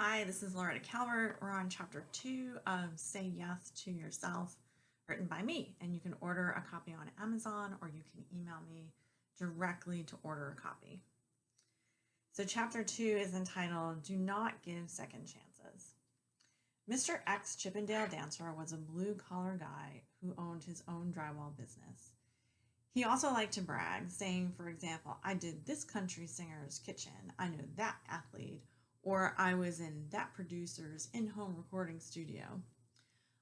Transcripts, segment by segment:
Hi, this is Loretta Calvert. We're on chapter 2 of Say Yes to Yourself, written by me. And you can order a copy on Amazon or you can email me directly to order a copy. So chapter 2 is entitled Do Not Give Second Chances. Mr. X Chippendale Dancer was a blue-collar guy who owned his own drywall business. He also liked to brag, saying, for example, I did this country singer's kitchen, I know that athlete, or I was in that producer's in-home recording studio.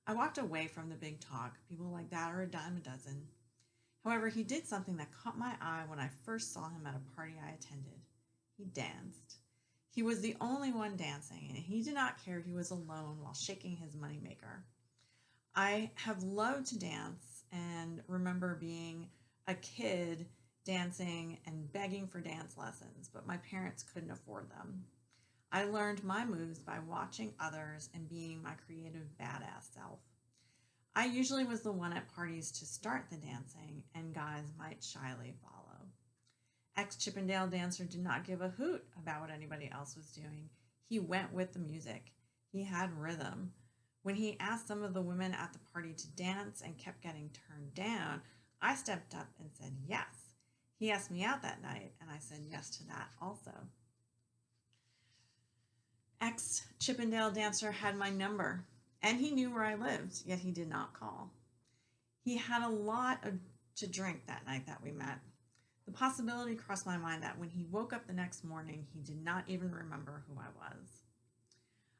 I walked away from the big talk. People like that are a dime a dozen. However, he did something that caught my eye when I first saw him at a party I attended. He danced. He was the only one dancing, and he did not care if he was alone while shaking his moneymaker. I have loved to dance and remember being a kid dancing and begging for dance lessons, but my parents couldn't afford them. I learned my moves by watching others and being my creative badass self. I usually was the one at parties to start the dancing, and guys might shyly follow. Ex-Chippendale Dancer did not give a hoot about what anybody else was doing. He went with the music. He had rhythm. When he asked some of the women at the party to dance and kept getting turned down, I stepped up and said yes. He asked me out that night, and I said yes to that also. Ex-Chippendale Dancer had my number, and he knew where I lived, yet he did not call. He had a lot to drink that night that we met. The possibility crossed my mind that when he woke up the next morning, he did not even remember who I was.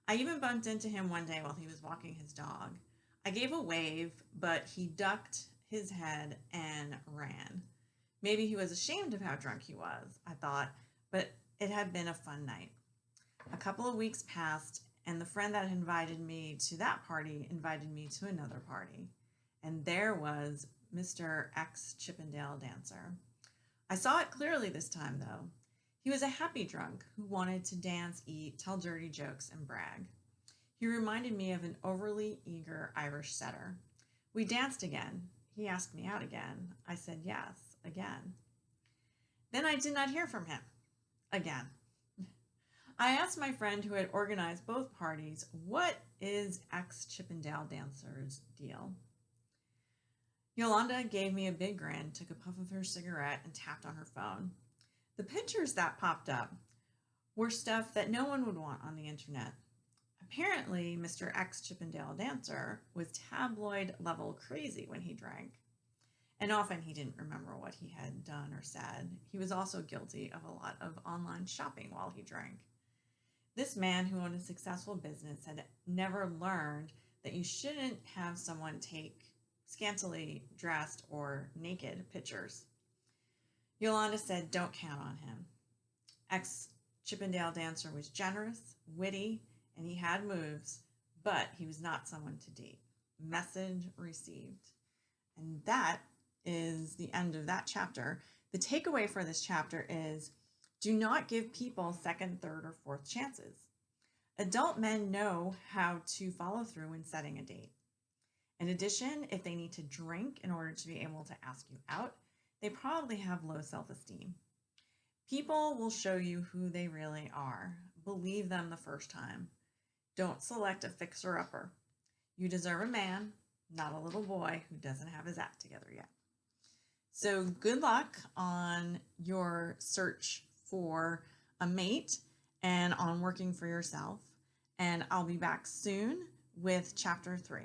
I even bumped into him one day while he was walking his dog. I gave a wave, but he ducked his head and ran. Maybe he was ashamed of how drunk he was, I thought, but it had been a fun night. A couple of weeks passed, and the friend that invited me to that party invited me to another party. And there was Mr. X Chippendale Dancer. I saw it clearly this time, though. He was a happy drunk who wanted to dance, eat, tell dirty jokes, and brag. He reminded me of an overly eager Irish setter. We danced again. He asked me out again. I said yes, again. Then I did not hear from him. Again. I asked my friend who had organized both parties, what is ex-Chippendale Dancer's deal? Yolanda gave me a big grin, took a puff of her cigarette, and tapped on her phone. The pictures that popped up were stuff that no one would want on the internet. Apparently, Mr. Ex-Chippendale Dancer was tabloid-level crazy when he drank. And often he didn't remember what he had done or said. He was also guilty of a lot of online shopping while he drank. This man who owned a successful business had never learned that you shouldn't have someone take scantily dressed or naked pictures. Yolanda said, don't count on him. Ex-Chippendale Dancer was generous, witty, and he had moves, but he was not someone to date. Message received. And that is the end of that chapter. The takeaway for this chapter is do not give people second, third, or fourth chances. Adult men know how to follow through when setting a date. In addition, if they need to drink in order to be able to ask you out, they probably have low self-esteem. People will show you who they really are. Believe them the first time. Don't select a fixer-upper. You deserve a man, not a little boy who doesn't have his act together yet. So good luck on your search for a mate and on working for yourself. And I'll be back soon with chapter 3.